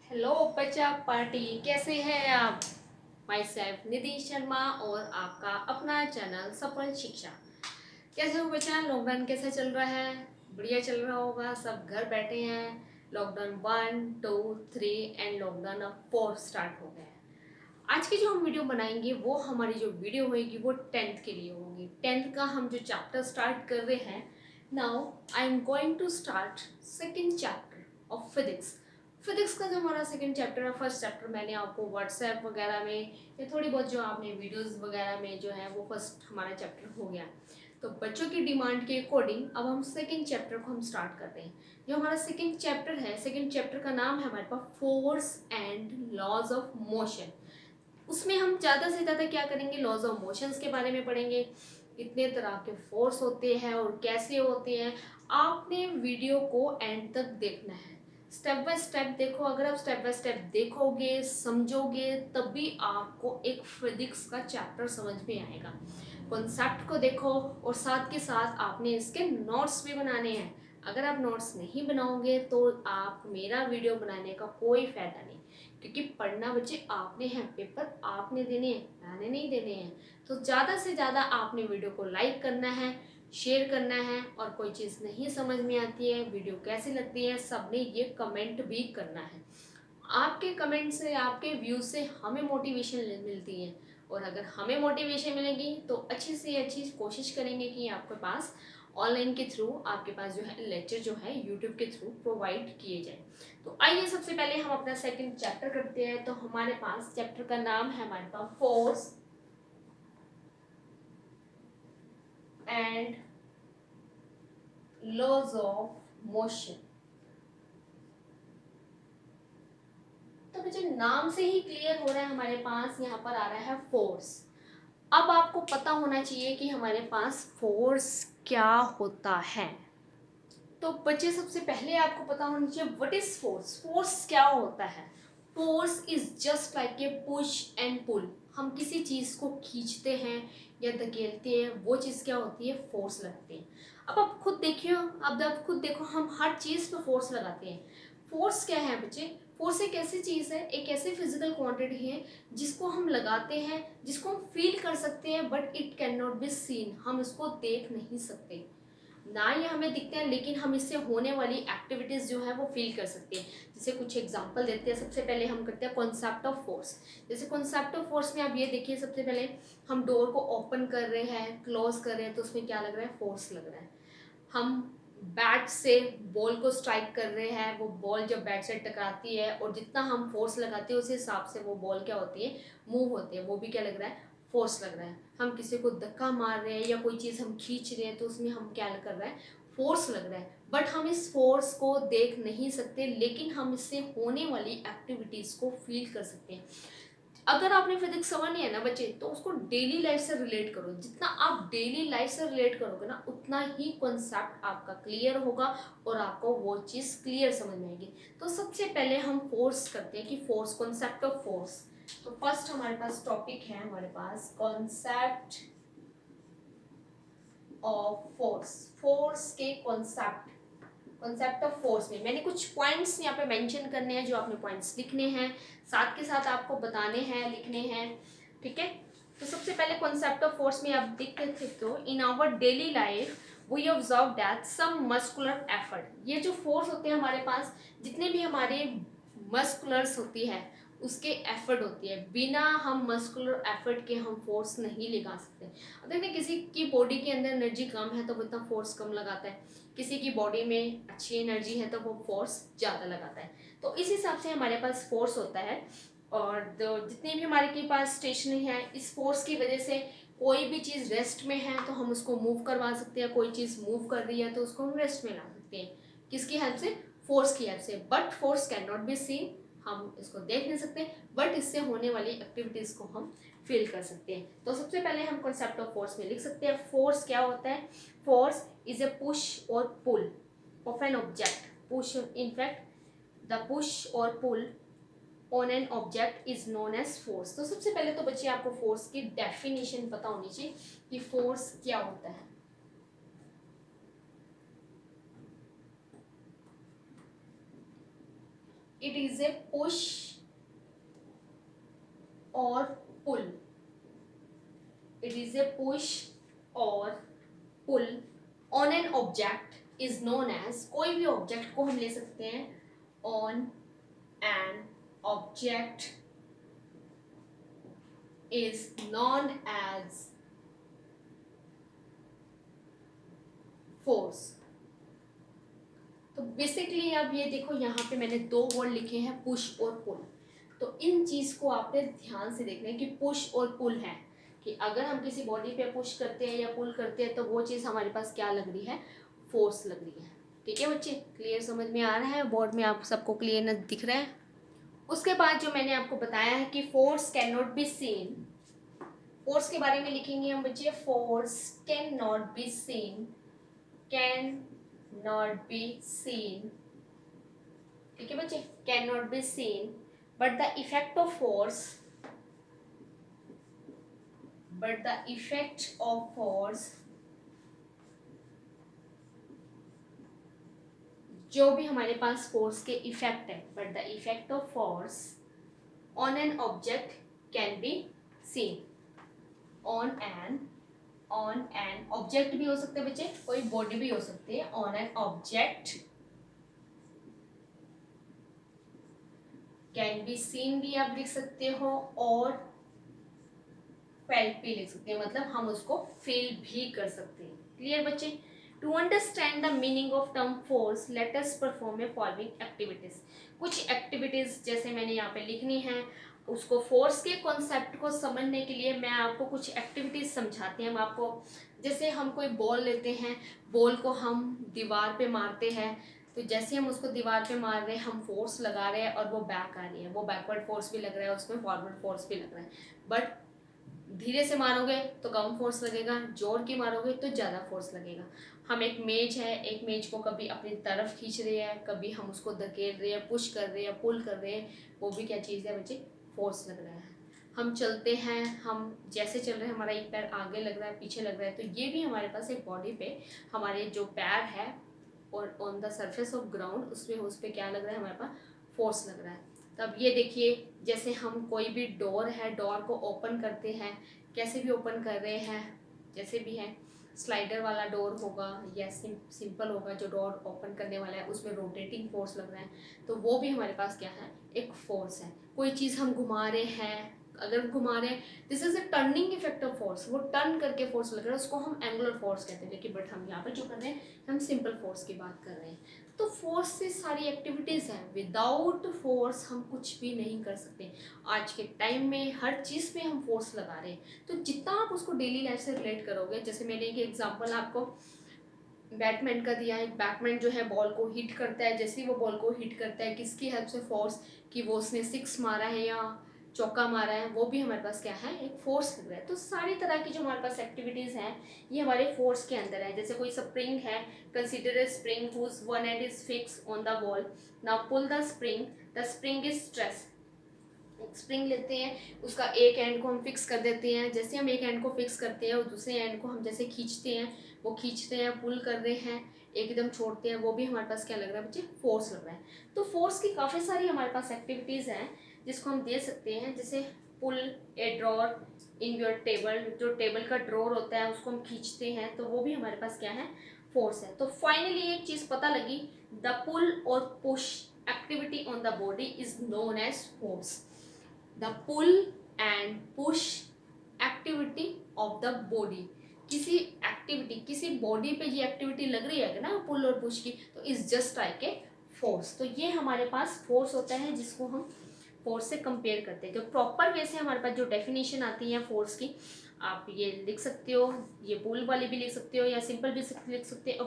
Hello बच्चा party, कैसे हैं आप। माई सेल्फ निधि शर्मा और आपका अपना चैनल सफल शिक्षा। कैसे हो बच्चा, लॉकडाउन कैसा चल रहा है। बढ़िया चल रहा होगा, सब घर बैठे हैं। लॉकडाउन 1, 2, 3 एंड लॉकडाउन अब 4 स्टार्ट हो गया है। आज की जो हम वीडियो बनाएंगे वो हमारी जो वीडियो होगी वो 10th के लिए होगी। 10th का हम जो चैप्टर स्टार्ट कर रहे हैं। Now I am going to start second chapter of physics. Physics का जो हमारा सेकेंड चैप्टर है, फर्स्ट चैप्टर मैंने आपको व्हाट्सएप वगैरह में या थोड़ी बहुत जो आपने वीडियोस वगैरह में जो है वो फर्स्ट हमारा चैप्टर हो गया। तो बच्चों की डिमांड के अकॉर्डिंग अब हम सेकेंड चैप्टर को हम स्टार्ट करते हैं। जो हमारा सेकेंड चैप्टर है, सेकेंड चैप्टर का नाम है हमारे पास force and laws of motion. उसमें हम ज़्यादा से ज़्यादा क्या करेंगे, लॉज ऑफ मोशंस के बारे में पढ़ेंगे। कितने तरह के फोर्स होते हैं और कैसे होते हैं। आपने वीडियो को एंड तक देखना है, स्टेप बाय स्टेप देखो। अगर आप स्टेप बाय स्टेप देखोगे, समझोगे, तभी आपको एक फिजिक्स का चैप्टर समझ में आएगा। कॉन्सेप्ट को देखो और साथ के साथ आपने इसके नोट्स भी बनाने हैं। अगर आप नोट्स नहीं बनाओगे तो आप मेरा वीडियो बनाने का कोई फायदा नहीं, क्योंकि पढ़ना बच्चे आपने हैं, पेपर आपने देने हैं, मैंने नहीं देने हैं। तो ज़्यादा से ज़्यादा आपने वीडियो को लाइक करना है, शेयर करना है, और कोई चीज़ नहीं समझ में आती है, वीडियो कैसी लगती है, सबने ये कमेंट भी करना है। आपके कमेंट से, आपके व्यू से हमें मोटिवेशन मिलती है, और अगर हमें मोटिवेशन मिलेगी तो अच्छी से अच्छी कोशिश करेंगे कि आपके पास ऑनलाइन के थ्रू आपके पास जो है लेक्चर जो है यूट्यूब के थ्रू प्रोवाइड किए जाए। तो आइए सबसे पहले हम अपना सेकंड चैप्टर करते हैं। तो हमारे पास चैप्टर का नाम है हमारे पास force and laws of motion. तो मुझे नाम से ही क्लियर हो रहा है, हमारे पास यहाँ पर आ रहा है फोर्स। अब आपको पता होना चाहिए कि हमारे पास फोर्स क्या होता है। तो बच्चे सबसे पहले आपको पता होना चाहिए व्हाट इज फोर्स। फोर्स क्या होता है। Force is just like a push and pull. हम किसी चीज को खींचते हैं या धकेलते हैं, वो चीज क्या होती है, फोर्स लगती है। अब आप खुद देखिए, अब आप खुद देखो, हम हर चीज पे फोर्स लगाते हैं। फोर्स क्या है बच्चे, फोर्स एक ऐसी चीज है, एक ऐसी फिजिकल क्वांटिटी है जिसको हम लगाते हैं, जिसको हम फील कर सकते हैं, but it can not be seen. हम इसको देख नहीं सकते, ना ये हमें दिखते हैं, लेकिन हम इससे होने वाली एक्टिविटीज़ जो है वो फील कर सकते हैं। जैसे कुछ एग्जांपल देते हैं। सबसे पहले हम करते हैं कॉन्सेप्ट ऑफ फोर्स। जैसे कॉन्सेप्ट ऑफ फोर्स में आप ये देखिए, सबसे पहले हम डोर को ओपन कर रहे हैं, क्लोज कर रहे हैं, तो उसमें क्या लग रहा है, फोर्स लग रहा है। हम बैट से बॉल को स्ट्राइक कर रहे हैं, वो बॉल जब बैट से टकराती है और जितना हम फोर्स लगाते हैं उस हिसाब से वो बॉल क्या होती है, मूव होती है, वो भी क्या लग रहा है, फोर्स लग रहा है। हम किसी को धक्का मार रहे हैं या कोई चीज़ हम खींच रहे हैं तो उसमें हम क्या कर रहा है, फोर्स लग रहा है। बट हम इस फोर्स को देख नहीं सकते, लेकिन हम इससे होने वाली एक्टिविटीज़ को फील कर सकते हैं। अगर आपने फिजिक्स समझनी है ना बच्चे, तो उसको डेली लाइफ से रिलेट करो। जितना आप डेली लाइफ से रिलेट करोगे ना, उतना ही कॉन्सेप्ट आपका क्लियर होगा और आपको वो चीज़ क्लियर समझ में आएगी। तो सबसे पहले हम फोर्स करते हैं कि फोर्स, कॉन्सेप्ट ऑफ फोर्स। तो फर्स्ट हमारे पास टॉपिक है, हमारे पास कॉन्सेप्ट ऑफ फोर्स। फोर्स के कॉन्सेप्ट, कॉन्सेप्ट ऑफ फोर्स में मैंने कुछ पॉइंट्स यहाँ पे मेंशन करने हैं, जो आपने पॉइंट्स लिखने हैं, साथ के साथ आपको बताने हैं, लिखने हैं, ठीक है। तो सबसे पहले कॉन्सेप्ट ऑफ फोर्स में आप देख सकते हो, in our daily life we observe that some muscular effort. ये जो फोर्स होते हैं हमारे पास, जितने भी हमारे मस्कुलर्स होती है उसके एफर्ट होती है। बिना हम मस्कुलर एफर्ट के हम फोर्स नहीं लगा सकते। अगर ना किसी की बॉडी के अंदर एनर्जी कम है तो वो इतना फोर्स कम लगाता है, किसी की बॉडी में अच्छी एनर्जी है तो वो फोर्स ज़्यादा लगाता है। तो इस हिसाब से हमारे पास फोर्स होता है। और जितनी भी हमारे के पास स्टेशनरी है, इस फोर्स की वजह से कोई भी चीज़ रेस्ट में है तो हम उसको मूव करवा सकते हैं, कोई चीज़ मूव कर रही है तो उसको हम रेस्ट में ला सकते हैं। किसकी हेल्प से, फोर्स की हेल्प से। But force can not be seen, हम इसको देख नहीं सकते, बट इससे होने वाली एक्टिविटीज़ को हम फील कर सकते हैं। तो सबसे पहले हम कॉन्सेप्ट ऑफ फोर्स में लिख सकते हैं, फोर्स क्या होता है। फोर्स इज ए पुश और pull of an object. Push, in fact the push और pull on an object is known as force. तो सबसे पहले तो बच्चे आपको फोर्स की डेफिनेशन पता होनी चाहिए कि फोर्स क्या होता है। इट इज ए पुश और pull, it is a push और pull on an object is known as, कोई भी ऑब्जेक्ट को हम ले सकते हैं, on an object is known as force. तो बेसिकली अब ये देखो यहाँ पे मैंने दो वर्ड लिखे हैं, पुश और पुल। तो इन चीज को आपने ध्यान से देखना है कि पुश और पुल है, कि अगर हम किसी बॉडी पे पुश करते हैं या पुल करते हैं तो वो चीज हमारे पास क्या लग रही है, फोर्स लग रही है। ठीक है बच्चे, क्लियर समझ में आ रहा है, बोर्ड में आप सबको क्लियर दिख रहा है। उसके बाद जो मैंने आपको बताया है कि force can not be seen, force के बारे में लिखेंगे हम बच्चे, force can not be seen, can not be seen. ठीक है बच्चे, can not be seen but the effect of force, but the effect of force, जो भी हमारे पास फोर्स के इफेक्ट है, but the effect of force on an object can be seen, on an object भी हो सकते हैं बच्चे, कोई बॉडी भी हो सकती है, on an object can be seen भी आप लिख सकते हो, और फेल्ट भी लिख सकते हैं, मतलब हम उसको फील भी कर सकते हैं। क्लियर बच्चे, to understand the meaning of term force let us perform a following activities. कुछ एक्टिविटीज जैसे मैंने यहाँ पे लिखनी है, उसको फोर्स के कॉन्सेप्ट को समझने के लिए मैं आपको कुछ एक्टिविटीज समझाते हैं। हम आपको, जैसे हम कोई बॉल लेते हैं, बॉल को हम दीवार पे मारते हैं, तो जैसे हम उसको दीवार पे मार रहे हैं, हम फोर्स लगा रहे हैं और वो बैक आ रही है, वो बैकवर्ड फोर्स भी लग रहा है, उसमें फॉरवर्ड फोर्स भी लग रहा है। बट धीरे से मारोगे तो कम फोर्स लगेगा, जोर की मारोगे तो ज़्यादा फोर्स लगेगा। हम एक मेज है, एक मेज को कभी अपनी तरफ खींच रहे हैं, कभी हम उसको धकेल रहे हैं, पुश कर रहे हैं, पुल कर रहे हैं, वो भी क्या चीज़ है बच्चे, फोर्स लग रहा है। हम चलते हैं, हम जैसे चल रहे हैं, हमारा एक पैर आगे लग रहा है, पीछे लग रहा है, तो ये भी हमारे पास एक बॉडी पे हमारे जो पैर है और on the surface of ground उसमें उस पर क्या लग रहा है, हमारे पास फोर्स लग रहा है। तब ये देखिए, जैसे हम कोई भी डोर है, डोर को ओपन करते हैं, कैसे भी ओपन कर रहे हैं, जैसे भी है, स्लाइडर वाला डोर होगा या सिंपल होगा, जो डोर ओपन करने वाला है उसमें रोटेटिंग फोर्स लग रहा है, तो वो भी हमारे पास क्या है, एक फोर्स है। कोई चीज़ हम घुमा रहे हैं, अगर घुमा रहे हैं, this is a turning effect of force, वो टर्न करके फोर्स लग रहा है, उसको हम एंगुलर फोर्स कहते हैं। लेकिन बट हम यहाँ पर जो कर रहे हैं, हम सिंपल फोर्स की बात कर रहे हैं। तो फोर्स से सारी एक्टिविटीज़ हैं, विदाउट फोर्स हम कुछ भी नहीं कर सकते। आज के टाइम में हर चीज़ पे हम फोर्स लगा रहे हैं, तो जितना आप उसको डेली लाइफ से रिलेट करोगे, जैसे मैंने एक एग्जांपल आपको बैटमैन का दिया है, बैटमैन जो है बॉल को हिट करता है, जैसे ही वो बॉल को हिट करता है, किसकी हेल्प से, फोर्स, कि वो उसने सिक्स मारा है या चौका मारा है, वो भी हमारे पास क्या है, एक फोर्स लग रहा है। तो सारी तरह की जो हमारे पास एक्टिविटीज़ हैं, ये हमारे फोर्स के अंदर है। जैसे कोई स्प्रिंग है, consider a spring whose one end is fix on the wall, now pull the spring is stress. Spring लेते हैं, उसका एक एंड को हम फिक्स कर देते हैं, जैसे हम एक एंड को फिक्स करते हैं और दूसरे एंड को हम जैसे खींचते हैं, वो खींचते हैं, पुल कर रहे हैं, एकदम छोड़ते हैं, वो भी हमारे पास क्या लग रहा है बच्चे, फोर्स लग रहा है। तो फोर्स की काफ़ी सारी हमारे पास एक्टिविटीज़ हैं जिसको हम दे सकते हैं, जैसे पुल ए ड्रॉर इन योर टेबल, जो टेबल का ड्रॉर होता है उसको हम खींचते हैं, तो वो भी हमारे पास क्या है, फोर्स है। तो फाइनली एक चीज़ पता लगी, द पुल और push activity on the body is known as force. The pull and push activity of the body, किसी एक्टिविटी, किसी बॉडी पे ये एक्टिविटी लग रही है ना पुल और पुश की, तो is just like a force. तो ये हमारे पास फोर्स होता है जिसको हम फोर्स से कंपेयर करते हैं। जो प्रॉपर वे से हमारे पास जो डेफिनेशन आती है फोर्स की, आप ये लिख सकते हो, ये पुल वाली भी लिख सकते हो या सिंपल भी लिख सकते हो।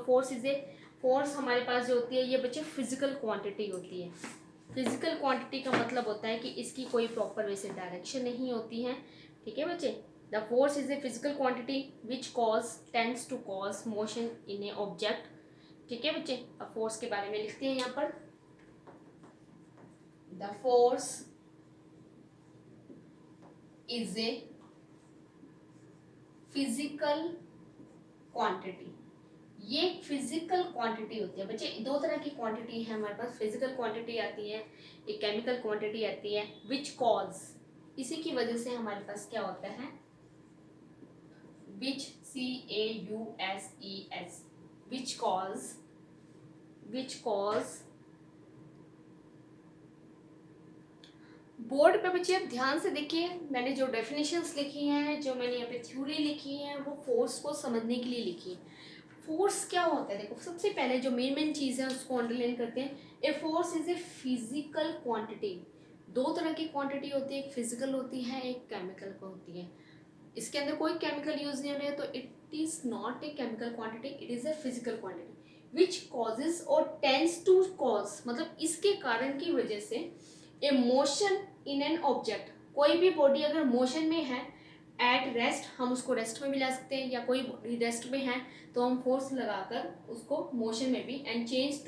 फोर्स हमारे पास जो होती है, ये बच्चे फिजिकल क्वांटिटी होती है। फिजिकल क्वांटिटी का मतलब होता है कि इसकी कोई प्रॉपर वे से डायरेक्शन नहीं होती है। ठीक है बच्चे, the force is a physical quantity which tends to cause motion in a object. ठीक है बच्चे, अब फोर्स के बारे में लिखते हैं यहाँ पर, the force is a physical quantity, ये एक फिजिकल क्वांटिटी होती है बच्चे। दो तरह की क्वांटिटी है हमारे पास, फिजिकल क्वांटिटी आती है, एक केमिकल क्वांटिटी आती है। विच कॉज, इसी की वजह से हमारे पास क्या होता है, विच, CAUSES, which cause, which cause. Board पे बच्चे आप ध्यान से देखिए, मैंने जो डेफिनेशंस लिखी हैं, जो मैंने यहाँ पे थ्योरी लिखी है, वो फोर्स को समझने के लिए लिखी है। फोर्स क्या होता है, देखो सबसे पहले जो मेन चीज़ है उसको अंडरलाइन करते हैं। A force is a physical quantity. दो तरह की क्वांटिटी होती है, एक फिजिकल होती है, एक केमिकल होती है। इसके अंदर कोई केमिकल यूज नहीं हो रहा है, तो it is not a chemical quantity, it is a physical quantity. Which causes और टेंस टू कॉज, मतलब इसके कारण की वजह से ए मोशन इन एन ऑब्जेक्ट, कोई भी बॉडी अगर मोशन में है एट रेस्ट, हम उसको रेस्ट में भी ला सकते हैं, या कोई बॉडी रेस्ट में है तो हम फोर्स लगाकर उसको मोशन में भी, and change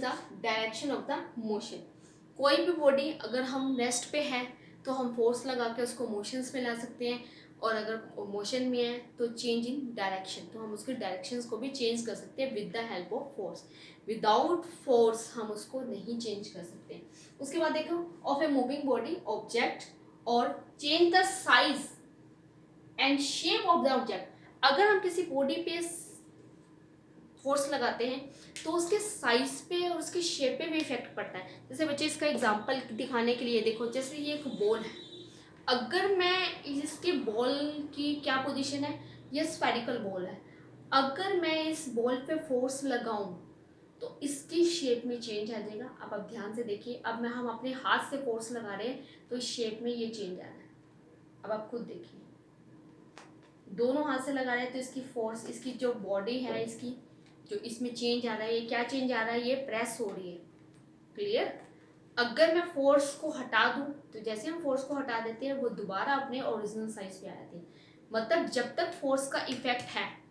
the direction of the motion. कोई भी बॉडी अगर हम रेस्ट पे है तो हम फोर्स लगा के उसको मोशंस में ला सकते हैं, और अगर मोशन में है तो चेंज इन डायरेक्शन, तो हम उसके डायरेक्शंस को भी चेंज कर सकते हैं with the help of force. Without force हम उसको नहीं चेंज कर सकते। उसके बाद देखो, of a moving body object और change the size and shape of the object. अगर हम किसी बॉडी पे फोर्स लगाते हैं तो उसके साइज पे और उसके शेप पे भी इफेक्ट पड़ता है। जैसे बच्चे इसका एग्जांपल दिखाने के लिए देखो, जैसे ये एक बॉल है, अगर मैं इसके बॉल की क्या पोजीशन है, ये स्फेरिकल बॉल है, अगर मैं इस बॉल पे फोर्स लगाऊं तो इसकी शेप में चेंज आ जाएगा। अब आप ध्यान से देखिए, अब मैं हम अपने हाथ से फोर्स लगा रहे हैं तो इस शेप में ये चेंज आ रहा है। अब आप खुद देखिए, दोनों हाथ से लगा रहे हैं तो इसकी फोर्स, इसकी जो बॉडी है, इसकी जो इसमें चेंज आ रहा है, ये क्या चेंज आ रहा है, ये प्रेस हो रही है। क्लियर। अगर मैं फोर्स को हटा दूं तो जैसे हम फोर्स को हटा देते हैं वो दोबारा अपने ओरिजिनल साइज पे आ जाती है। मतलब जब तक फोर्स का इफेक्ट है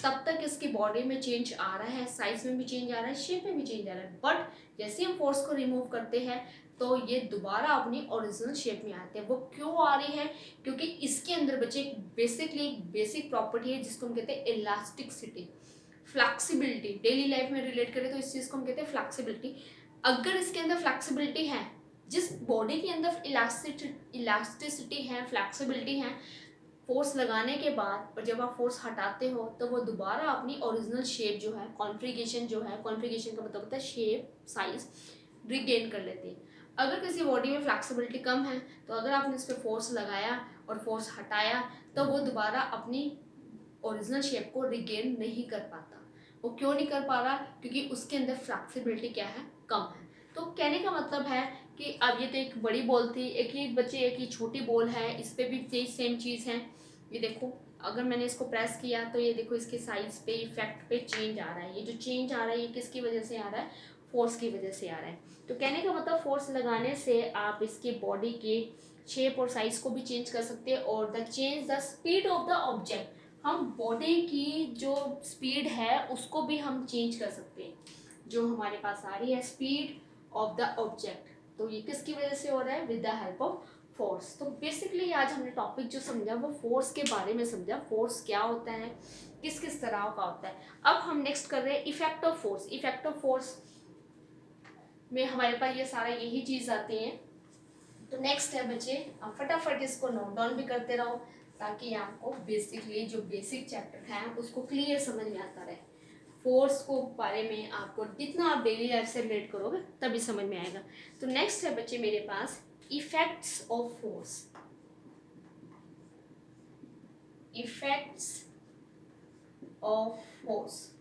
तब तक इसकी बॉडी में चेंज आ रहा है, साइज में भी चेंज आ रहा है, शेप में भी चेंज आ रहा है। बट जैसे हम फोर्स को रिमूव करते हैं तो ये दोबारा अपनी ओरिजिनल शेप में आते हैं। वो क्यों आ रही है, क्योंकि इसके अंदर बच्चे बेसिकली बेसिक प्रॉपर्टी है जिसको हम कहते हैं इलास्टिसिटी, फ्लेक्सिबिलिटी। डेली लाइफ में रिलेट करें तो इस चीज़ को हम कहते हैं फ्लेक्सिबिलिटी। अगर इसके अंदर फ्लेक्सिबिलिटी है, जिस बॉडी के अंदर इलास्टिसिटी है, फ्लेक्सिबिलिटी है, फोर्स लगाने के बाद और जब आप फोर्स हटाते हो तो वो दोबारा अपनी ओरिजिनल शेप जो है, कॉन्फ़िगरेशन जो है, कॉन्फ़िगरेशन का मतलब होता है शेप, साइज, रिगेन कर लेती है। अगर किसी बॉडी में फ्लेक्सिबिलिटी कम है तो अगर आपने इस पर फोर्स लगाया और फोर्स हटाया तो वो दोबारा अपनी ओरिजिनल शेप को रिगेन नहीं कर पाता। वो क्यों नहीं कर पा रहा, क्योंकि उसके अंदर फ्लेक्सिबिलिटी क्या है, कम है। तो कहने का मतलब है कि अब ये तो एक बड़ी बॉल थी, एक ही बच्चे एक ही छोटी बॉल है, इस पर भी सेम चीज़ है। ये देखो, अगर मैंने इसको प्रेस किया तो ये देखो इसके साइज पे, इफेक्ट पे चेंज आ रहा है। ये जो चेंज आ रहा है ये किसकी वजह से आ रहा है, फोर्स की वजह से आ रहा है। तो कहने का मतलब फोर्स लगाने से आप इसके बॉडी के शेप और साइज को भी चेंज कर सकते हैं, और the change the speed of the object, हम बॉडी की जो स्पीड है उसको भी हम चेंज कर सकते हैं। जो हमारे पास आ रही है स्पीड ऑफ द ऑब्जेक्ट, तो ये किसकी वजह से हो रहा है, with the help of force. तो बेसिकली आज हमने टॉपिक जो समझा वो फोर्स के बारे में समझा, फोर्स क्या होता है, किस किस तरह का होता है। अब हम नेक्स्ट कर रहे हैं effect of force. Effect of force में हमारे पास ये सारा यही चीज़ आती है। तो नेक्स्ट है बच्चे, आप फटाफट इसको नोट डाउन भी करते रहो ताकि आपको बेसिकली जो बेसिक चैप्टर है उसको क्लियर समझ में आता रहे। फोर्स को बारे में आपको जितना आप डेली लाइफ से रिलेट करोगे तभी समझ में आएगा। तो नेक्स्ट है बच्चे मेरे पास effects of force. Effects of force.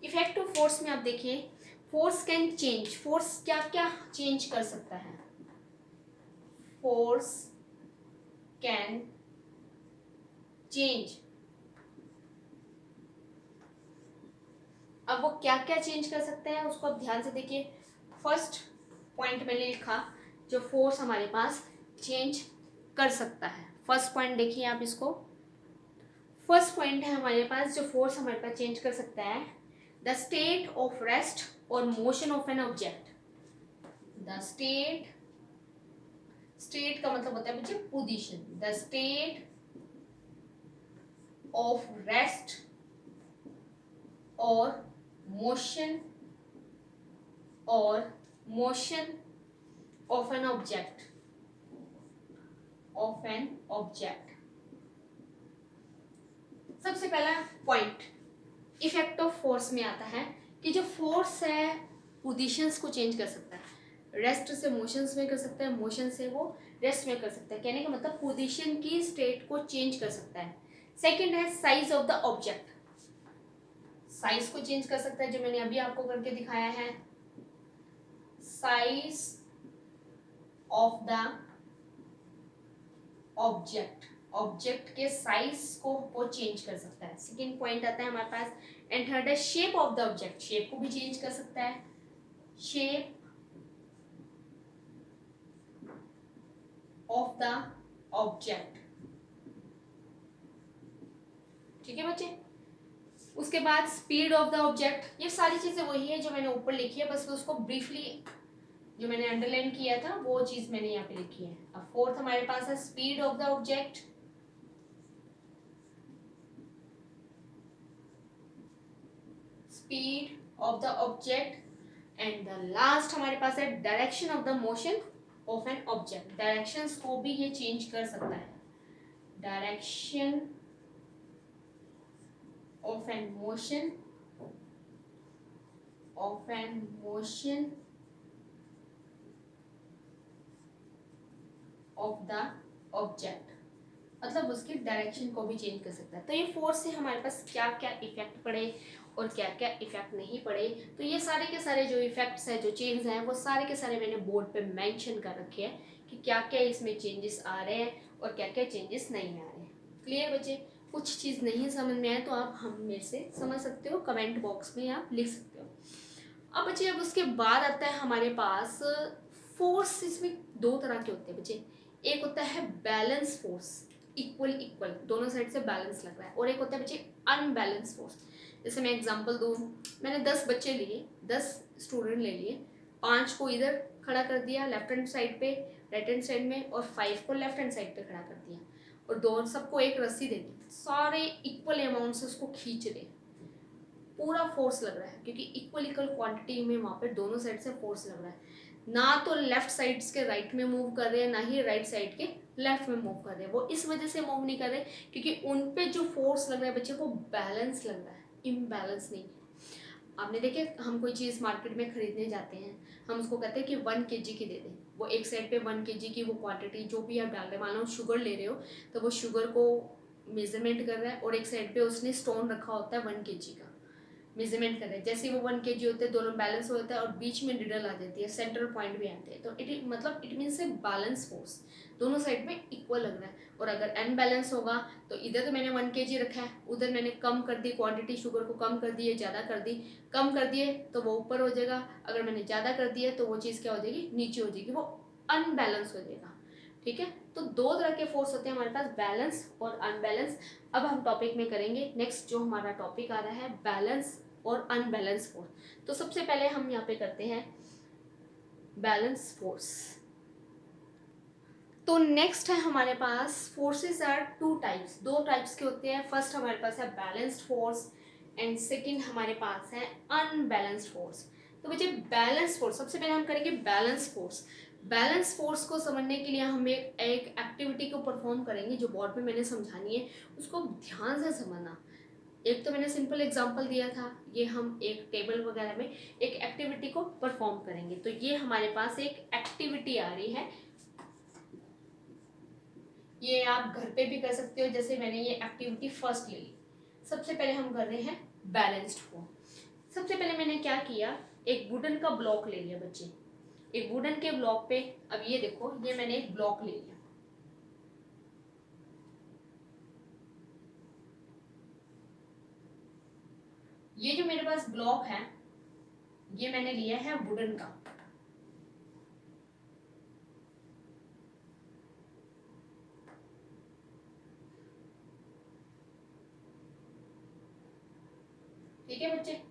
Effect of force में आप देखिए, फोर्स कैन चेंज, फोर्स क्या क्या चेंज कर सकता है, फोर्स कैन चेंज। अब वो क्या क्या चेंज कर सकते हैं उसको आप ध्यान से देखिए। फर्स्ट पॉइंट मैंने लिखा, जो फोर्स हमारे पास चेंज कर सकता है। फर्स्ट पॉइंट देखिए आप इसको, फर्स्ट पॉइंट है हमारे पास जो फोर्स हमारे पास चेंज कर सकता है, द स्टेट ऑफ रेस्ट और motion of an object. The state, state का मतलब होता है बच्चे position, the state of rest और मोशन ऑफ एन ऑब्जेक्ट। सबसे पहला पॉइंट इफेक्ट ऑफ फोर्स में आता है कि जो फोर्स है पोजीशंस को चेंज कर सकता है, रेस्ट से मोशंस में कर सकता है, मोशन से वो रेस्ट में कर सकता है। कहने का मतलब पोजीशन की स्टेट को चेंज कर सकता है। सेकंड है size of the object, size को चेंज कर सकता है, जो मैंने अभी आपको करके दिखाया है। साइज ऑफ द ऑब्जेक्ट के साइज को वो चेंज कर सकता है। सेकेंड पॉइंट आता है हमारे पास। एंड थर्ड है shape of the object, shape को भी चेंज कर सकता है। शेप ऑफ द ऑब्जेक्ट, ठीक है बच्चे। उसके बाद स्पीड ऑफ द ऑब्जेक्ट, ये सारी चीजें वही है जो मैंने ऊपर लिखी है, बस उसको ब्रीफली जो मैंने अंडरलाइन किया था वो चीज मैंने यहाँ पे लिखी है। अब फोर्थ हमारे पास है speed of the object, speed of the object. And the last हमारे पास है direction of the motion of an object, directions को भी ये चेंज कर सकता है। Direction of an motion of the object, मतलब उसकी डायरेक्शन को भी चेंज कर सकता है। तो ये फोर्स से हमारे पास क्या क्या इफेक्ट पड़े और क्या क्या इफेक्ट नहीं पड़े, तो ये सारे के सारे जो इफेक्ट्स हैं, जो चेंज हैं, वो सारे के सारे मैंने बोर्ड पे मेंशन कर रखे हैं कि क्या क्या इसमें चेंजेस आ रहे हैं और क्या क्या चेंजेस नहीं आ रहे हैं। क्लियर बच्चे? कुछ चीज़ नहीं समझ में आए तो आप हम मेरे से समझ सकते हो, कमेंट बॉक्स में आप लिख सकते हो। अब बच्चे अब उसके बाद आता है हमारे पास फोर्स। इसमें दो तरह के होते हैं बच्चे, एक होता है बैलेंस फोर्स, इक्वल दोनों साइड से बैलेंस लग रहा है, और एक होता है बच्चे अनबैलेंस फोर्स। जैसे मैं एग्जांपल दूँ, मैंने 10 बच्चे लिए, 10 स्टूडेंट ले लिए, 5 को इधर खड़ा कर दिया लेफ्ट हैंड साइड पे, राइट हैंड साइड में, और 5 को लेफ्ट हैंड साइड पे खड़ा कर दिया, और दोनों सबको एक रस्सी दे दी, सारे इक्वल अमाउंट से उसको खींच रहे, पूरा फोर्स लग रहा है क्योंकि इक्वल क्वांटिटी में वहाँ पे दोनों साइड से फोर्स लग रहा है। ना तो लेफ्ट साइड के राइट में मूव कर रहे हैं, ना ही राइट साइड के लेफ्ट में मूव कर रहे हैं। वो इस वजह से मूव नहीं कर रहे क्योंकि उन पे जो फोर्स लग रहा है बच्चे को बैलेंस लग रहा है, इम्बैलेंस नहीं। आपने देखे, हम कोई चीज़ मार्केट में खरीदने जाते हैं, हम उसको कहते हैं कि 1 kg की दे दें, वो एक साइड पे 1 kg की वो क्वांटिटी जो भी आप डाल रहे हैं, मान लो शुगर ले रहे हो तो वो शुगर को मेजरमेंट कर रहा है, और एक साइड पे उसने स्टोन रखा होता है 1 kg का मेजरमेंट कर रहे हैं। जैसे वो 1 kg होते हैं, दोनों बैलेंस होता है और बीच में निडल आ जाती है, सेंट्रल पॉइंट भी आते हैं, तो it means a balance force, दोनों साइड में इक्वल लग रहा है। और अगर अनबैलेंस होगा तो इधर तो मैंने 1 kg रखा है, उधर मैंने कम कर दी क्वांटिटी, शुगर को कम कर दी है, ज़्यादा कर दी, कम कर दिए तो वो ऊपर हो जाएगा, अगर मैंने ज़्यादा कर दिया तो वो चीज़ क्या हो जाएगी, नीचे हो जाएगी, वो अनबैलेंस हो जाएगा। ठीक है, तो दो तरह के फोर्स होते हैं हमारे पास, बैलेंस और अनबैलेंस। अब हम टॉपिक में करेंगे नेक्स्ट, जो हमारा टॉपिक आ रहा है बैलेंस और अनबैलेंस फोर्स। तो सबसे पहले हम यहाँ पे करते हैं बैलेंस फोर्स। तो नेक्स्ट है हमारे पास फोर्सेस आर 2 टाइप्स, 2 टाइप्स के होते हैं। फर्स्ट हमारे पास है बैलेंस्ड फोर्स एंड सेकंड हमारे पास है अनबैलेंस्ड फोर्स। तो बच्चे बैलेंस फोर्स, सबसे पहले हम करेंगे बैलेंस फोर्स। बैलेंस फोर्स को समझने के लिए हम एक एक्टिविटी को परफॉर्म करेंगे जो बोर्ड पे मैंने समझानी है, उसको ध्यान से समझना। एक तो मैंने सिंपल एग्जांपल दिया था, ये हम एक टेबल वगैरह में एक एक्टिविटी को परफॉर्म करेंगे। तो ये हमारे पास एक एक्टिविटी आ रही है, ये आप घर पे भी कर सकते हो। जैसे मैंने ये एक्टिविटी फर्स्ट ले ली, सबसे पहले हम कर रहे हैं बैलेंस्ड फोर्स। सबसे पहले मैंने क्या किया, एक वुडन का ब्लॉक ले लिया बच्चे, एक वुडन के ब्लॉक पे, अब ये देखो, ये मैंने एक ब्लॉक ले लिया, ये जो मेरे पास ब्लॉक है ये मैंने लिया है वुडन का। ठीक है बच्चे,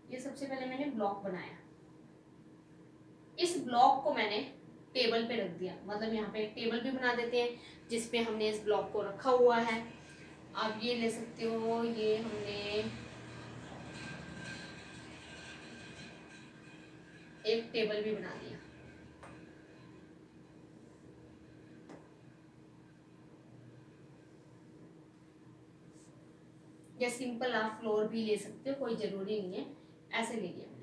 ये सबसे पहले मैंने ब्लॉक बनाया, इस ब्लॉक को मैंने टेबल पे रख दिया, मतलब यहाँ पे एक टेबल भी बना देते हैं जिसपे हमने इस ब्लॉक को रखा हुआ है। आप ये ले सकते हो, ये हमने एक टेबल भी बना दिया। या सिंपल आप फ्लोर भी ले सकते हो, कोई जरूरी नहीं है, ऐसे ले लिया मैंने।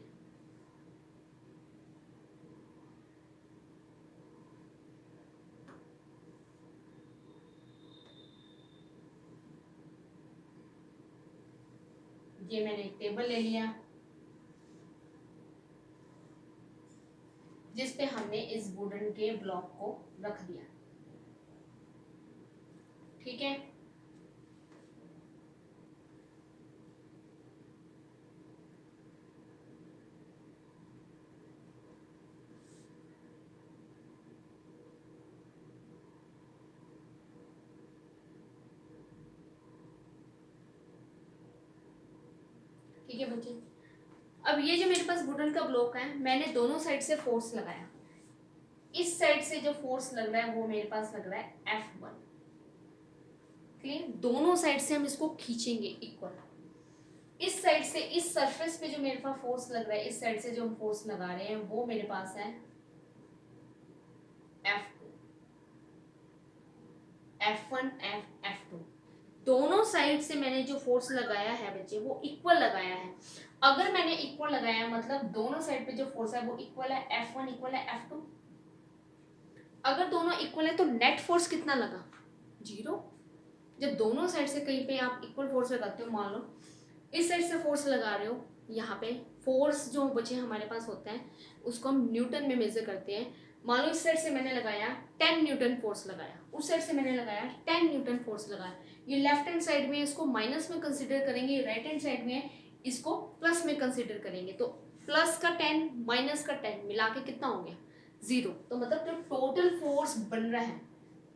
ये मैंने एक टेबल ले लिया जिस पे हमने इस वुडन के ब्लॉक को रख दिया। ठीक है, ठीक है बच्चे। अब ये जो मेरे पास वुडन का ब्लॉक है, मैंने दोनों साइड से फोर्स लगाया। इस साइड से जो फोर्स लग रहा है वो मेरे पास लग रहा है F1। क्लियर, दोनों साइड से हम इसको खींचेंगे इक्वल। इस साइड से इस सरफेस पे जो मेरे पास फोर्स लग रहा है, इस साइड से जो हम फोर्स लगा रहे हैं वो मेरे पास है F2, F1 F2। दोनों साइड से मैंने जो फोर्स लगाया है बच्चे वो इक्वल लगाया है। अगर मैंने इक्वल लगाया मतलब दोनों साइड पे जो फोर्स है वो इक्वल है, F1 इक्वल है F2। अगर दोनों इक्वल है तो नेट फोर्स कितना लगा, 0। जब दोनों साइड से कहीं पे आप इक्वल फोर्स लगाते हो, मान लो इस साइड से फोर्स लगा रहे हो, यहाँ पे फोर्स जो बच्चे हमारे पास होता है उसको हम न्यूटन में मेजर करते हैं। मान लो इस साइड से मैंने लगाया 10 न्यूटन फोर्स लगाया, उस साइड से मैंने लगाया 10 न्यूटन फोर्स लगाया। ये लेफ्ट हैंड साइड में इसको माइनस में कंसिडर करेंगे, राइट हैंड साइड में इसको प्लस में कंसिडर करेंगे। तो प्लस का 10 माइनस का 10 मिला के कितना हो गया, 0। तो मतलब जो टोटल फोर्स बन रहा है,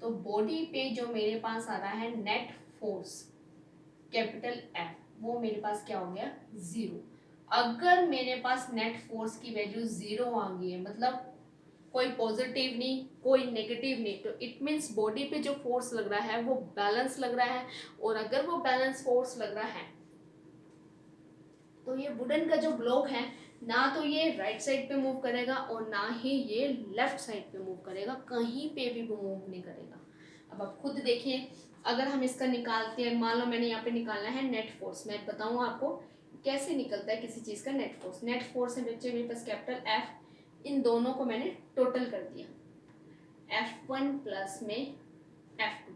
तो बॉडी पे जो मेरे पास आ रहा है नेट फोर्स कैपिटल F, वो मेरे पास क्या हो गया, 0। अगर मेरे पास नेट फोर्स की वैल्यू 0 आ गई है, मतलब कोई पॉजिटिव नहीं कोई नेगेटिव नहीं, तो इट मीन्स बॉडी पे जो फोर्स लग रहा है वो बैलेंस लग रहा है। और अगर वो बैलेंस फोर्स लग रहा है तो ये वुडन का जो ब्लॉक है ना तो ये राइट साइड पे मूव करेगा और ना ही ये लेफ्ट साइड पे मूव करेगा, कहीं पे भी वो मूव नहीं करेगा। अब आप खुद देखिए, अगर हम इसका निकालते हैं, मान लो मैंने यहाँ पे निकालना है नेट फोर्स, मैं बताऊँ आपको कैसे निकलता है किसी चीज़ का नेट फोर्स। नेट फोर्स है बच्चे मेरे पास कैपिटल F, इन दोनों को मैंने टोटल कर दिया, F1 प्लस में F2।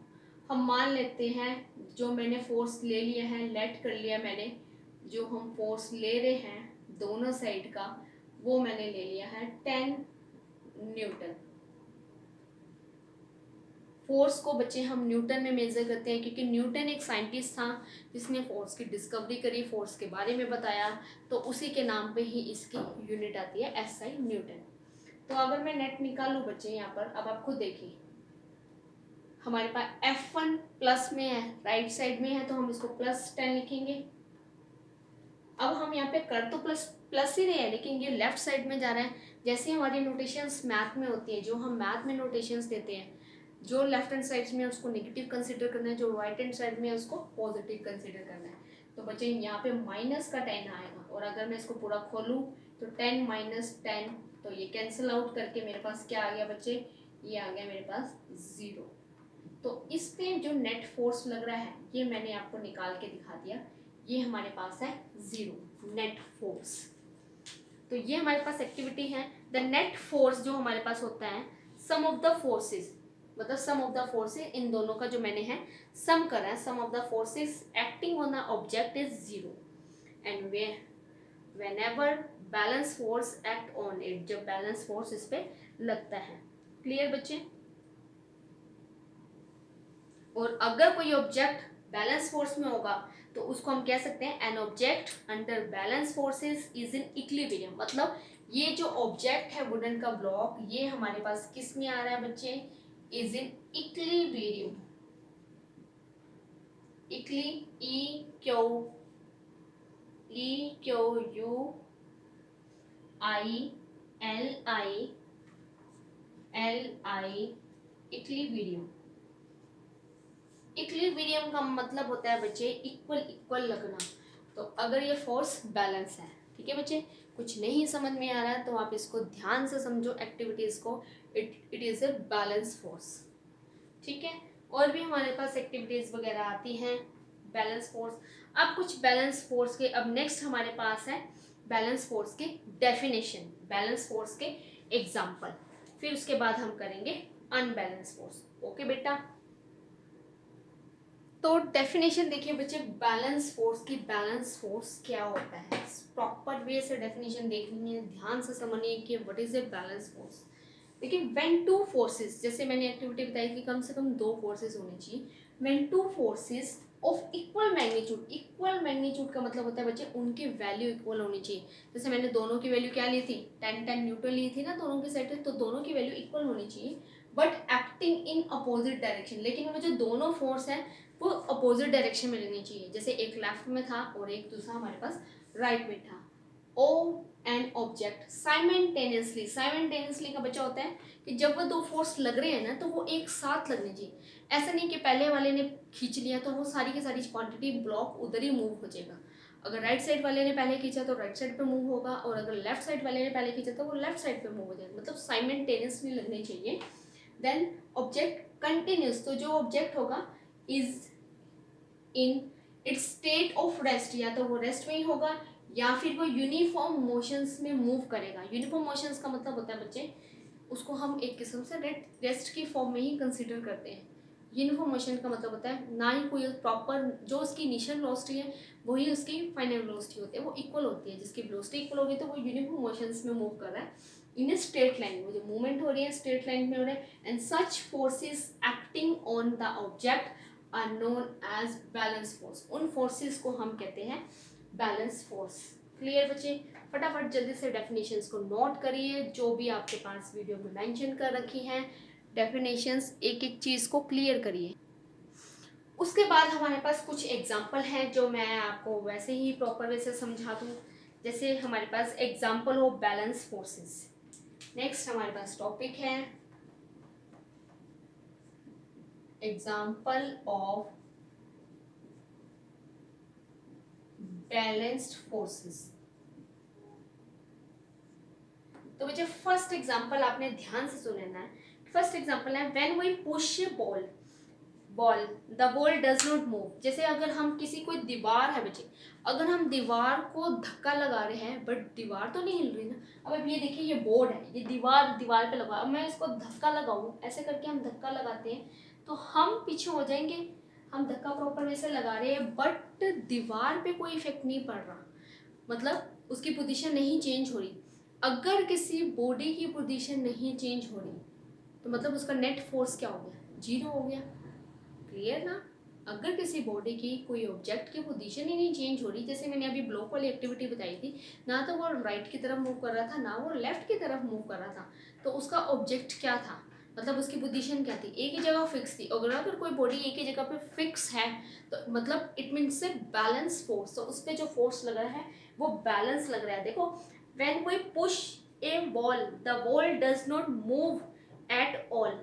हम मान लेते हैं जो मैंने फोर्स ले लिया है, लेट कर लिया मैंने, जो हम फोर्स ले रहे हैं दोनों साइड का वो मैंने ले लिया है 10 न्यूटन। फोर्स को बच्चे हम न्यूटन में मेजर करते हैं क्योंकि न्यूटन एक साइंटिस्ट था जिसने फोर्स की डिस्कवरी करी, फोर्स के बारे में बताया, तो उसी के नाम पे ही इसकी यूनिट आती है SI न्यूटन। तो अगर मैं नेट निकालूं बच्चे यहाँ पर, अब आप खुद देखिए हमारे पास F1 प्लस में है, राइट साइड में है, तो हम इसको +10 लिखेंगे। अब हम यहाँ पे कर तो प्लस प्लस ही रहे हैं लेकिन ये लेफ्ट साइड में जा रहा है। जैसे हमारी नोटेशंस मैथ में होती है, जो हम मैथ में नोटेशंस देते हैं, जो लेफ्ट हैंड साइड में उसको नेगेटिव कंसीडर करना है, जो राइट हैंड साइड में उसको पॉजिटिव कंसीडर करना है। तो बच्चे यहाँ पे माइनस का 10 आएगा और अगर मैं इसको पूरा खोलूँ तो 10 माइनस 10, तो ये कैंसिल आउट करके मेरे पास क्या आ गया बच्चे, ये आ गया मेरे पास 0। तो इस पे जो नेट फोर्स लग रहा है ये मैंने आपको निकाल के दिखा दिया, ये हमारे पास है 0 नेट फोर्स। तो ये हमारे पास एक्टिविटी है। द नेट फोर्स जो हमारे पास होता है सम ऑफ द फोर्सेस, मतलब सम ऑफ द फोर्सेस, इन दोनों का जो मैंने है सम करा है, sum of the forces acting on the object is 0 and whenever balance force act on it, जब बैलेंस फोर्स इस पे लगता है। क्लियर बच्चे। और अगर कोई ऑब्जेक्ट बैलेंस फोर्स में होगा तो उसको हम कह सकते हैं an object under balance forces is in equilibrium. मतलब ये जो ऑब्जेक्ट है वुडन का ब्लॉक, ये हमारे पास किस में आ रहा है बच्चे, इज इन इक्विलिब्रियम। इक्ली EQUILI इक्विलिब्रियम। इक्विलिब्रियम का मतलब होता है बच्चे इक्वल इक्वल लगना। तो अगर ये फोर्स बैलेंस है, ठीक है बच्चे, कुछ नहीं समझ में आ रहा है तो आप इसको ध्यान से समझो एक्टिविटीज़ को। It is a balance force, ठीक है। और भी हमारे पास एक्टिविटीज़ वगैरह आती हैं बैलेंस फोर्स। अब कुछ बैलेंस फोर्स के, अब नेक्स्ट हमारे पास है बैलेंस फोर्स के डेफिनेशन, बैलेंस फोर्स के एग्जाम्पल, फिर उसके बाद हम करेंगे अनबैलेंस फोर्स। ओके बेटा, तो डेफिनेशन देखिए बच्चे बैलेंस फोर्स की। बैलेंस फोर्स क्या होता है, प्रॉपर वे से डेफिनेशन देखनी है, ध्यान से समझनी है कि what is a balance force. देखिए व्हेन टू फोर्सेस, जैसे मैंने एक्टिविटी बताई कि कम से कम दो फोर्सेस होनी चाहिए। When two forces of equal magnitude, equal magnitude का मतलब होता है बच्चे उनकी वैल्यू इक्वल होनी चाहिए। जैसे मैंने दोनों की वैल्यू क्या ली थी, 10 न्यूटन ली थी ना दोनों की साइड, तो दोनों की वैल्यू इक्वल होनी चाहिए, but acting in opposite direction. लेकिन वो जो दोनों फोर्स हैं वो अपोजिट डायरेक्शन में लेनी चाहिए। जैसे एक लेफ्ट में था और एक दूसरा हमारे पास राइट में था। Oh an object simultaneously, simultaneously का बच्चा होता है कि जब वो दो फोर्स लग रहे हैं ना तो वो एक साथ लगने चाहिए। ऐसा नहीं कि पहले वाले ने खींच लिया तो वो सारी की सारी क्वांटिटी ब्लॉक उधर ही मूव हो जाएगा। अगर राइट साइड वाले ने पहले खींचा तो राइट साइड पे मूव होगा, और अगर लेफ्ट साइड वाले ने पहले खींचा तो वो लेफ्ट साइड पे मूव हो जाएगा, मतलब साइमल्टेनियसली लगने चाहिए। देन ऑब्जेक्ट कंटिन्यूस, तो जो ऑब्जेक्ट होगा is in its state of rest, या तो वो रेस्ट में ही होगा या फिर वो यूनिफॉर्म मोशंस में मूव करेगा। यूनिफॉर्म मोशंस का मतलब होता है बच्चे उसको हम एक किस्म से रेस्ट की फॉर्म में ही कंसीडर करते हैं। यूनिफॉर्म मोशन का मतलब होता है ना ही कोई प्रॉपर, जो उसकी इनिशियल वेलोसिटी है वही उसकी फाइनल वेलोसिटी होती है, वो इक्वल होती है। जिसकी वेलोसिटी इक्वल होगी तो वो यूनिफॉर्म मोशंस में मूव कर रहा है इन ए स्ट्रेट लाइन, वो जो मूवमेंट हो रही है स्ट्रेट लाइन में हो रहा है। And such forces acting on the object are known as balance force. उन फोर्सेस को हम कहते हैं बैलेंस फोर्स। क्लियर बच्चे, फटाफट जल्दी से डेफिनेशंस को नोट करिए, जो भी आपके पास वीडियो में मेंशन कर रखी हैं डेफिनेशंस, एक एक चीज़ को क्लियर करिए। उसके बाद हमारे पास कुछ एग्जाम्पल हैं जो मैं आपको वैसे ही प्रॉपर वे से समझा दूँ। जैसे हमारे पास एग्जाम्पल हो बैलेंस फोर्सेस। नेक्स्ट हमारे पास टॉपिक है एग्जाम्पल ऑफ बैलेंस्ड फोर्सेस। तो मुझे फर्स्ट एग्जांपल आपने ध्यान से सुन लेना है। फर्स्ट एग्जांपल है when we push ball, ball the ball does not move. जैसे अगर हम किसी, कोई दीवार है बच्चे, अगर हम दीवार को धक्का लगा रहे हैं बट दीवार तो नहीं हिल रही ना। अब ये देखिए ये बोर्ड है, ये दीवार पे लगा, अब मैं इसको धक्का लगाऊं, ऐसे करके हम धक्का लगाते हैं तो हम पीछे हो जाएंगे। हम धक्का प्रॉपर वैसे लगा रहे हैं बट दीवार पे कोई इफेक्ट नहीं पड़ रहा, मतलब उसकी पोजीशन नहीं चेंज हो रही। अगर किसी बॉडी की पोजीशन नहीं चेंज हो रही तो मतलब उसका नेट फोर्स क्या हो गया, जीरो हो गया। क्लियर ना। अगर किसी बॉडी की कोई ऑब्जेक्ट की पोजीशन ही नहीं चेंज हो रही, जैसे मैंने अभी ब्लॉक वाली एक्टिविटी बताई थी, ना तो वो राइट की तरफ मूव कर रहा था ना वो लेफ्ट की तरफ मूव कर रहा था, तो उसका ऑब्जेक्ट क्या था, मतलब उसकी पोजीशन क्या थी, एक ही जगह फिक्स थी। अगर कोई बॉडी एक ही जगह पे फिक्स है तो मतलब इट मीन्स से बैलेंस फोर्स, तो उस पर जो फोर्स लग रहा है वो बैलेंस लग रहा है। देखो when we push a ball the ball does not move at all,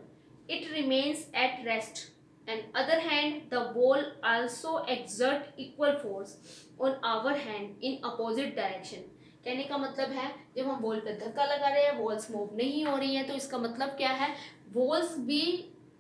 it remains at rest. On other hand, the ball also exert equal force on our hand in opposite direction. कहने का मतलब है जब हम ball पे धक्का लगा रहे हैं, बॉल्स मूव नहीं हो रही है, तो इसका मतलब क्या है, बॉल्स भी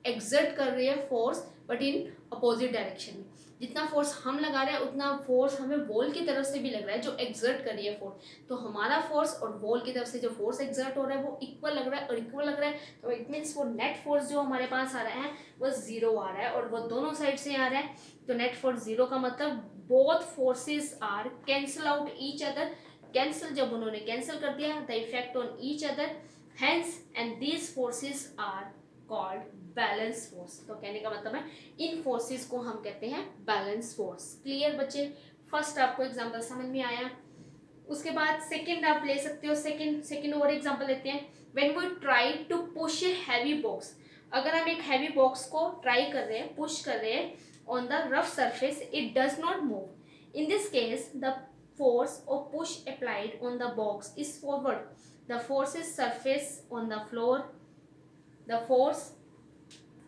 एग्जर्ट कर रही है force but in opposite direction में। जितना फोर्स हम लगा रहे हैं उतना फोर्स हमें बॉल की तरफ से भी लग रहा है जो एग्जर्ट कर रही है फोर्स। तो हमारा फोर्स और बॉल की तरफ से जो फोर्स एग्जर्ट हो रहा है वो इक्वल लग रहा है, और इक्वल लग रहा है तो इट मीन्स वो नेट फोर्स जो हमारे पास आ रहा है वो जीरो आ रहा है, और वो दोनों साइड से आ रहा है। तो नेट फोर्स जीरो का मतलब both forces are cancel out each other. Cancel, जब उन्होंने कैंसिल कर दिया the effect on each other, hence and these forces are called balance force. तो कहने का मतलब है इन फोर्सेस को हम कहते हैं बैलेंस फोर्स। क्लियर बच्चे, फर्स्ट आपको एग्जांपल समझ में आया। उसके बाद सेकंड आप ले सकते हो, सेकंड और एग्जांपल लेते हैं। When we try to push a heavy box, अगर हम एक हैवी बॉक्स को ट्राई कर रहे हैं, पुश कर रहे हैं on the rough surface, it does not move. In this case the force of push applied on the box is forward, the force is surface on the floor, the force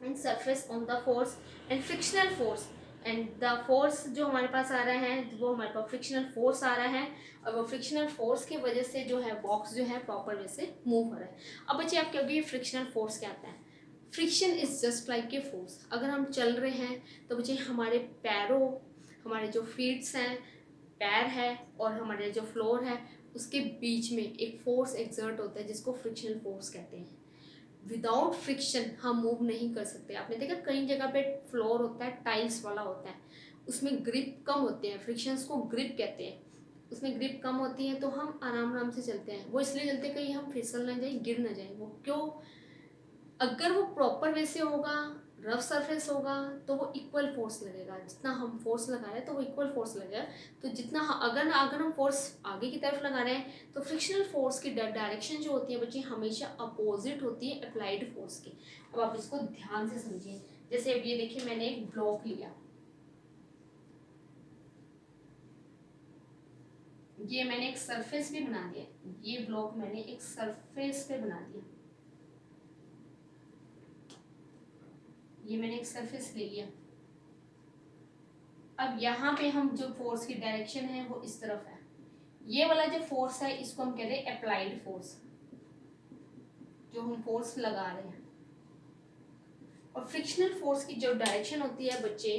and surface on the force and frictional force. And the force जो हमारे पास आ रहा है वो हमारे पास frictional force आ रहा है, और वो फ्रिक्शनल फोर्स की वजह से जो है बॉक्स जो है प्रॉपर वे से मूव हो रहा है। अब बच्चे आप कहोगे ये फ्रिक्शनल फोर्स क्या आता है? Friction is just like a force. अगर हम चल रहे हैं तो बच्चे हमारे पैरों, हमारे जो फीट्स हैं, पैर है और हमारे जो फ्लोर है, उसके बीच में एक फोर्स एक्सर्ट होता है जिसको फ्रिक्शनल फोर्स कहते हैं। विदाउट फ्रिक्शन हम मूव नहीं कर सकते। आपने देखा कई जगह पे फ्लोर होता है टाइल्स वाला होता है, उसमें ग्रिप कम होते हैं, फ्रिक्शंस को ग्रिप कहते हैं, उसमें ग्रिप कम होती है तो हम आराम आराम से चलते हैं। वो इसलिए चलते हैं कहीं हम फिसल ना जाए, गिर ना जाए। वो क्यों? अगर वो प्रॉपर वे से होगा, रफ सरफेस होगा, तो वो इक्वल फोर्स लगेगा। जितना हम फोर्स लगा रहे हैं तो वो इक्वल फोर्स लगेगा। तो जितना अगर हम फोर्स आगे की तरफ लगा रहे हैं तो फ्रिक्शनल फोर्स की डायरेक्शन जो होती है बच्चे हमेशा अपोजिट होती है अप्लाइड फोर्स की। अब आप इसको ध्यान से समझिए। जैसे अब ये देखिए, मैंने एक ब्लॉक लिया, ये मैंने एक सरफेस भी बना दिया, ये ब्लॉक मैंने एक सरफेस पे बना दिया, ये मैंने एक सरफेस ले लिया। अब यहाँ पे हम जो फोर्स की डायरेक्शन है वो इस तरफ है। ये वाला जो फोर्स है इसको हम कहते हैं अप्लाइड फोर्स, जो हम फोर्स लगा रहे हैं। और फ्रिक्शनल फोर्स की जो डायरेक्शन होती है बच्चे,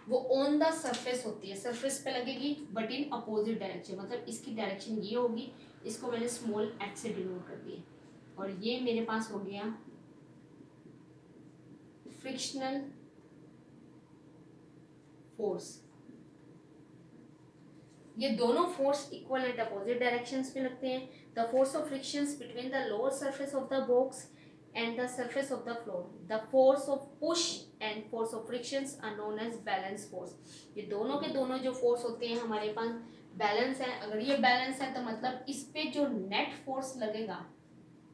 वो ऑन द सरफेस होती है, सरफेस पे लगेगी बट इन अपोजिट डायरेक्शन। मतलब इसकी डायरेक्शन ये होगी, इसको मैंने स्मॉल एच से डिनोट कर दिया। और ये मेरे पास हो गया फ्रिक्शनल फोर्स। ये दोनों force equal and opposite directions में लगते हैं। The force of frictions between the lower surface of the box and the surface of the floor, the force of push and force of frictions are known as balance force. ये दोनों के दोनों जो force होते हैं हमारे पास balance है। अगर ये बैलेंस है तो मतलब इस पे जो नेट फोर्स लगेगा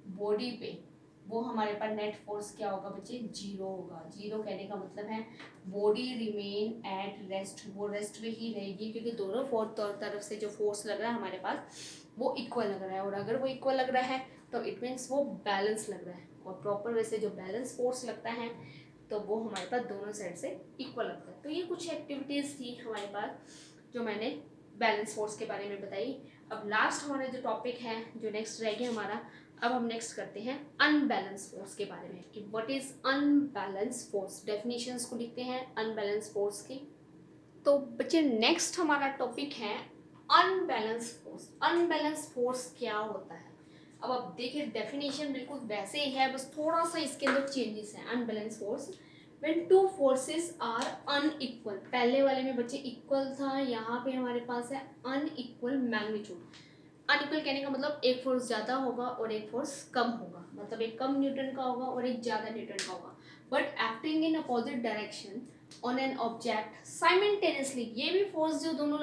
बॉडी पे, वो हमारे पास नेट फोर्स क्या होगा बच्चे? जीरो होगा। जीरो कहने का मतलब है बॉडी रिमेन एट रेस्ट, वो रेस्ट पे ही रहेगी, क्योंकि दोनों तरफ से जो फोर्स लग रहा है हमारे पास वो इक्वल लग रहा है। और अगर वो इक्वल लग रहा है तो इट मीन्स वो बैलेंस लग रहा है। और प्रॉपर वैसे जो बैलेंस फोर्स लगता है तो वो हमारे पास दोनों साइड से इक्वल लगता है। तो ये कुछ एक्टिविटीज़ थी हमारे पास जो मैंने बैलेंस फोर्स के बारे में बताई। अब लास्ट हमारा जो टॉपिक है, जो नेक्स्ट रह गया हमारा, अब हम नेक्स्ट करते हैं अनबैलेंस फोर्स के बारे में कि what is unbalance force. Definitions को लिखते हैं अनबैलेंस फोर्स की। तो बच्चे नेक्स्ट हमारा टॉपिक है अनबैलेंस फोर्स। अनबैलेंस फोर्स क्या होता है? अब आप देखिए डेफिनेशन बिल्कुल वैसे ही है, बस थोड़ा सा इसके अंदर चेंजेस है। Unbalance force when two forces are unequal. पहले वाले में बच्चे इक्वल था, यहाँ पे हमारे पास है अनइक्वल मैग्नीट्यूड। अनइक्वल कहने का मतलब एक फोर्स ज़्यादा होगा और एक फोर्स कम होगा, मतलब एक कम न्यूटन का होगा और एक ज़्यादा न्यूटन का होगा, but acting in opposite direction on an object simultaneously. ये भी फोर्स जो दोनों